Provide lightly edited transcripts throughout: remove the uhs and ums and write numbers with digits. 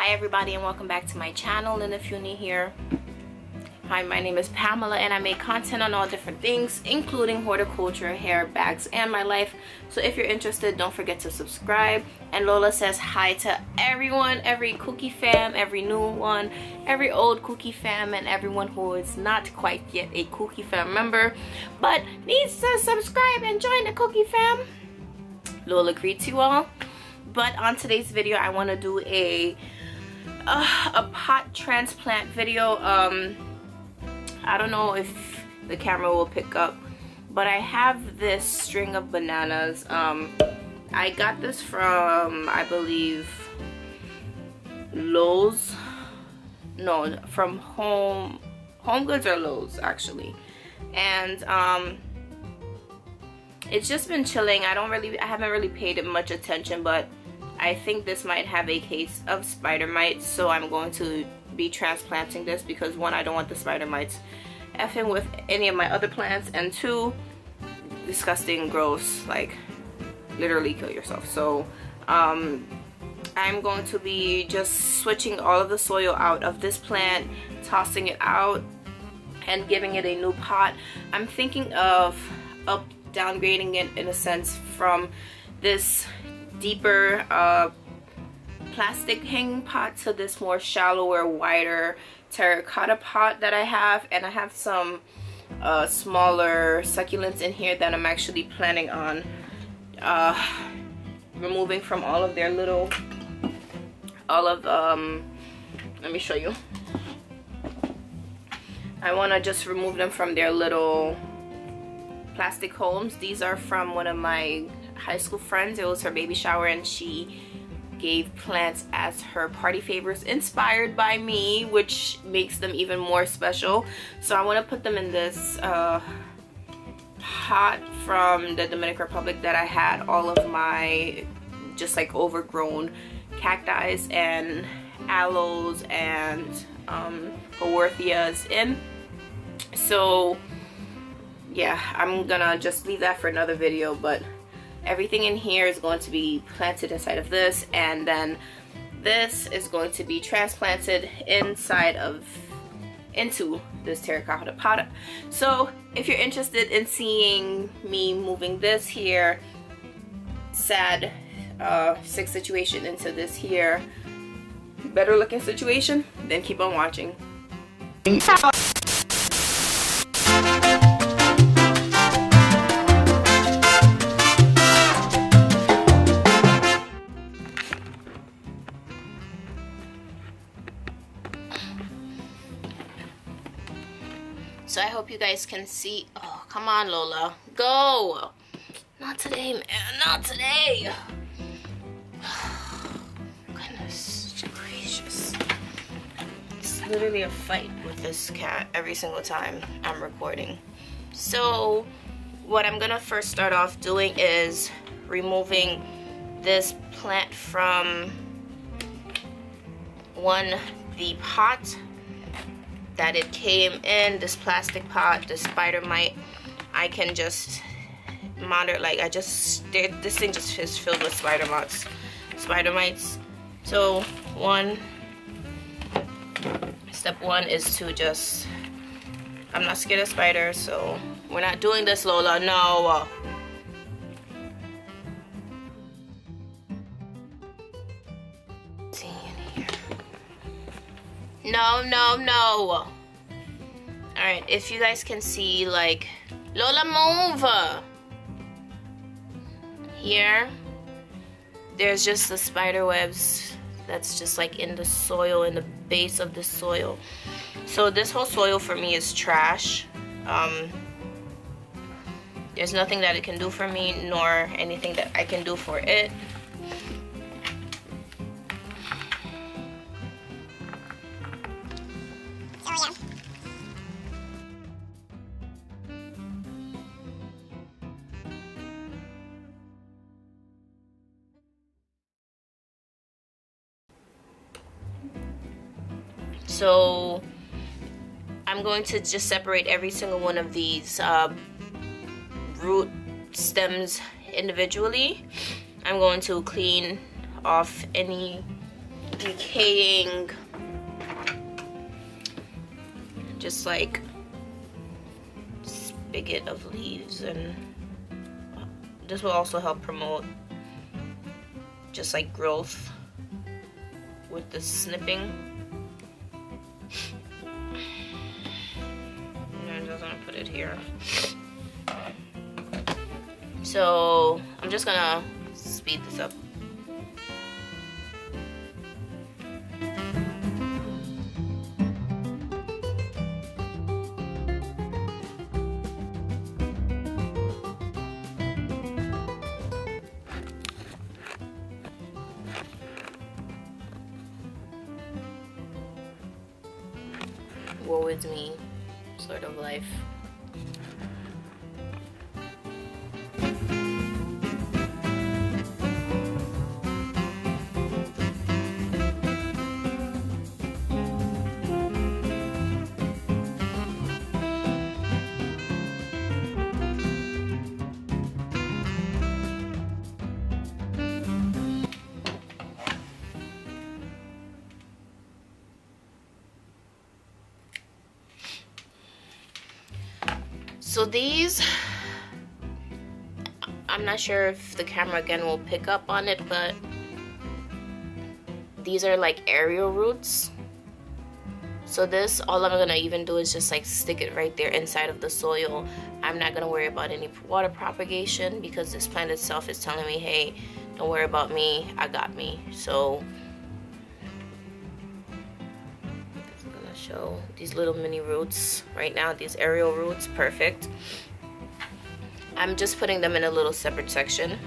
Hi everybody, and welcome back to my channel. And if you're new here, hi, my name is Pamela and I make content on all different things, including horticulture, hair, bags, and my life. So if you're interested, don't forget to subscribe. And Lola says hi to everyone, every Cookie fam, every new one, every old Cookie fam, and everyone who is not quite yet a Cookie fam member but needs to subscribe and join the Cookie fam. Lola greets you all. But on today's video, I want to do a pot transplant video. I don't know if the camera will pick up, but I have this string of bananas. I got this from, I believe, Lowe's. No, from Home Goods or Lowe's actually. And it's just been chilling. I haven't really paid it much attention, but I think this might have a case of spider mites, so I'm going to be transplanting this because one, I don't want the spider mites effing with any of my other plants, and two, disgusting, gross, like literally kill yourself. So I'm going to be just switching all of the soil out of this plant, tossing it out, and giving it a new pot. I'm thinking of downgrading it in a sense from this deeper plastic hanging pot to this more shallower, wider terracotta pot that I have. And I have some smaller succulents in here that I'm actually planning on removing from all of their little, let me show you. I want to just remove them from their little plastic homes. These are from one of my high school friends. It was her baby shower and she gave plants as her party favors inspired by me, which makes them even more special. So I want to put them in this pot from the Dominican Republic that I had all of my just like overgrown cacti and aloes and haworthias in. So yeah, I'm gonna just leave that for another video, but everything in here is going to be planted inside of this, and then this is going to be transplanted into this terracotta pot. So if you're interested in seeing me moving this here sad sick situation into this here better looking situation, then keep on watching. So I hope you guys can see. Oh, come on, Lola. Go! Not today, man. Not today. Goodness gracious. It's literally a fight with this cat every single time I'm recording. So what I'm gonna first start off doing is removing this plant from the pot that it came in, this plastic pot, the spider mite. I can just monitor, like this thing just is filled with spider mites. So step one is to just, I'm not scared of spiders, so we're not doing this, Lola, no. No. Alright, if you guys can see, like, Lola, move! Here, there's just the spider webs that's just like in the soil, in the base of the soil. So this whole soil for me is trash. There's nothing that it can do for me, nor anything that I can do for it. So I'm going to just separate every single one of these root stems individually. I'm going to clean off any decaying, just like spigot of leaves, and this will also help promote just like growth with the snipping. And I'm just gonna put it here. So I'm just gonna speed this up. Woe is me sort of life. So these, I'm not sure if the camera again will pick up on it, but these are like aerial roots. So this, all I'm gonna even do is just like stick it right there inside of the soil. I'm not gonna worry about any water propagation because this plant itself is telling me, hey, don't worry about me, I got me. So show these little mini roots right now, these aerial roots, perfect. I'm just putting them in a little separate section.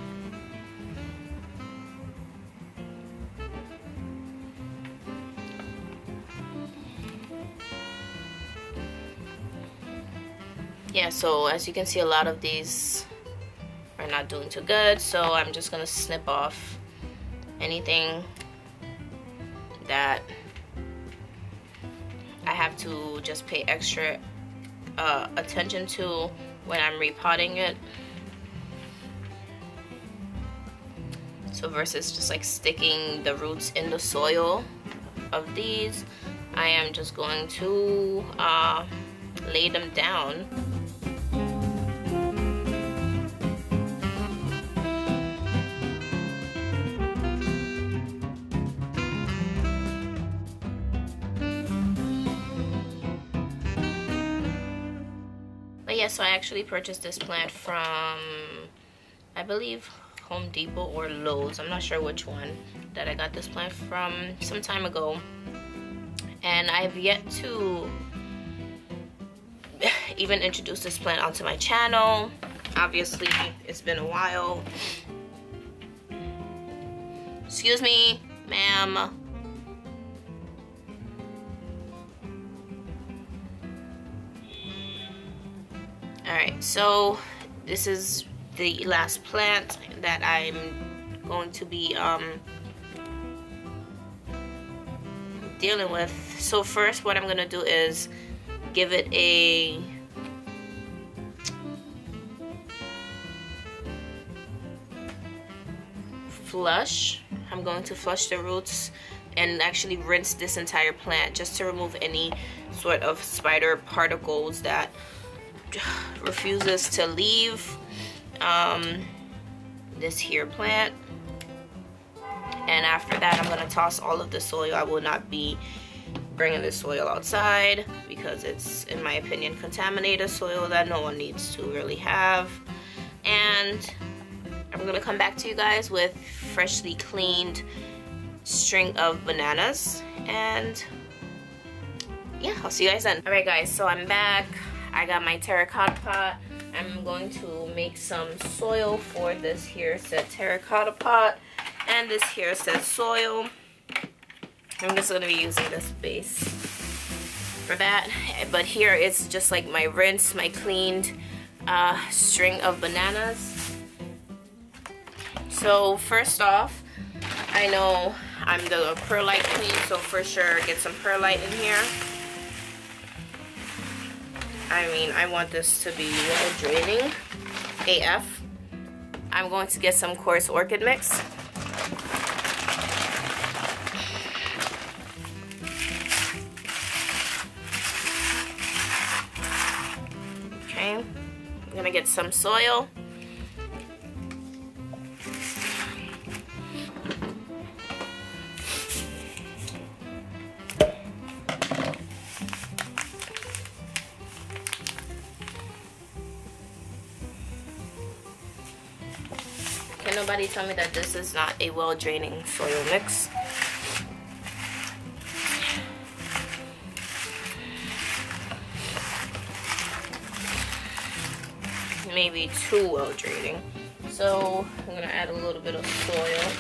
Yeah, so as you can see, a lot of these are not doing too good, so I'm just gonna snip off anything that I have to just pay extra attention to when I'm repotting it. So versus just like sticking the roots in the soil of these, I am just going to lay them down. Yeah, so I actually purchased this plant from, I believe, Home Depot or Lowe's. I'm not sure which one that I got this plant from some time ago. And I've yet to even introduce this plant onto my channel. Obviously, it's been a while. Excuse me, ma'am. Alright, so this is the last plant that I'm going to be dealing with. So first what I'm going to do is give it a flush. I'm going to flush the roots and actually rinse this entire plant just to remove any sort of spider particles that refuses to leave this here plant. And after that, I'm going to toss all of the soil. I will not be bringing the soil outside because it's, in my opinion, contaminated soil that no one needs to really have. And I'm going to come back to you guys with freshly cleaned string of bananas. And yeah, I'll see you guys then. Alright guys, so I'm back. I got my terracotta pot. I'm going to make some soil for this here said terracotta pot and this here said soil. I'm just going to be using this base for that. But here it's just like my rinse, my cleaned string of bananas. So first off, I know I'm the perlite queen, so for sure get some perlite in here. I mean, I want this to be draining AF. I'm going to get some coarse orchid mix. get some soil. Can nobody tell me that this is not a well draining soil mix? Maybe too well draining. So I'm gonna add a little bit of soil.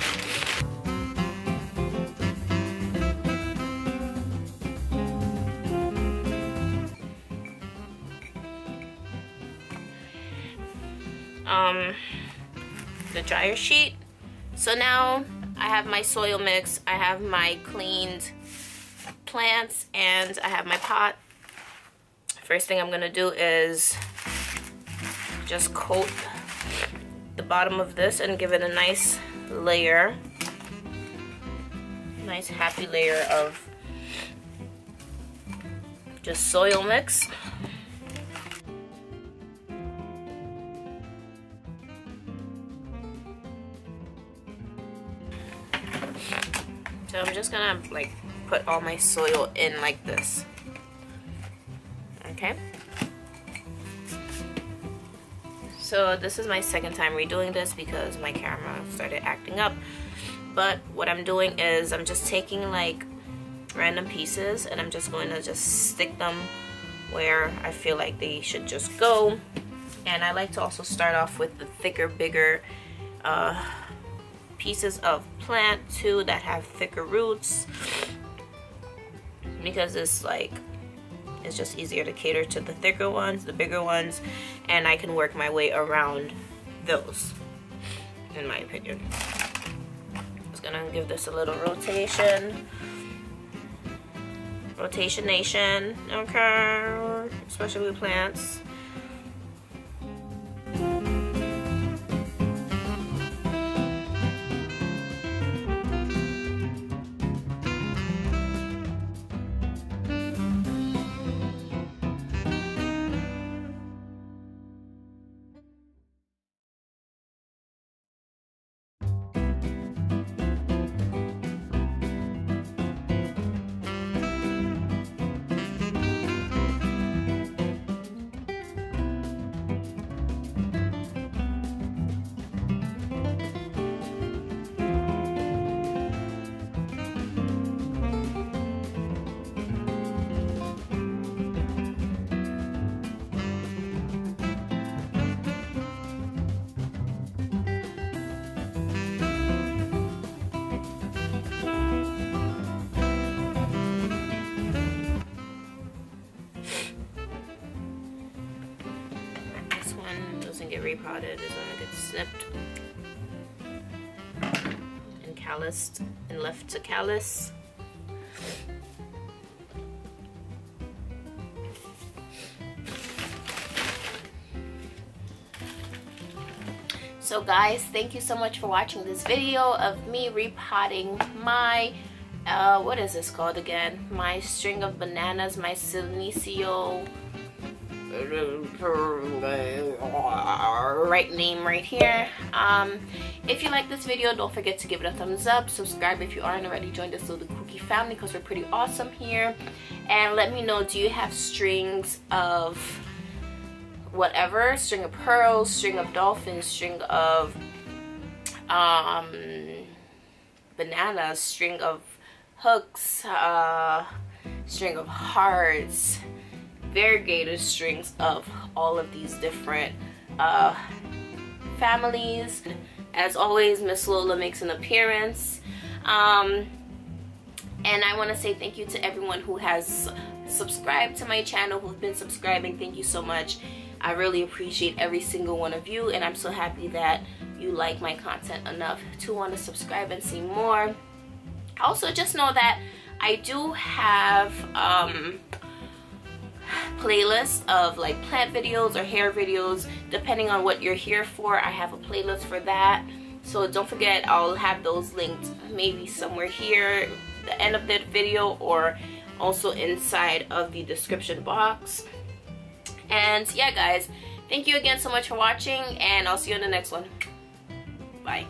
The dryer sheet. So now I have my soil mix, I have my cleaned plants, and I have my pot. First thing I'm gonna do is just coat the bottom of this and give it a nice layer, nice happy layer of just soil mix. So I'm just gonna like put all my soil in like this. Okay. So this is my second time redoing this because my camera started acting up. But what I'm doing is I'm just taking like random pieces and I'm just going to just stick them where I feel like they should just go. And I like to also start off with the thicker, bigger pieces of plant too that have thicker roots, because it's like it's just easier to cater to the thicker ones, the bigger ones, and I can work my way around those, in my opinion. Just gonna give this a little rotation. Rotation nation, okay, especially with plants. Get repotted is when it gets snipped and calloused and left to callus. So guys, thank you so much for watching this video of me repotting my what is this called again? My string of bananas, my Senecio, right name right here. If you like this video, don't forget to give it a thumbs up, subscribe if you aren't already, join this little Kooky family because we're pretty awesome here, and let me know, do you have strings of whatever, string of pearls, string of dolphins, string of bananas, string of hooks, string of hearts, variegated strings of all of these different families. As always, Miss Lola makes an appearance, and I want to say thank you to everyone who has subscribed to my channel, who've been subscribing. Thank you so much. I really appreciate every single one of you, and I'm so happy that you like my content enough to want to subscribe and see more. Also, just know that I do have playlist of like plant videos or hair videos, depending on what you're here for. I have a playlist for that, so don't forget, I'll have those linked maybe somewhere here, the end of the video, or also inside of the description box. And yeah guys, Thank you again so much for watching, and I'll see you in the next one. Bye.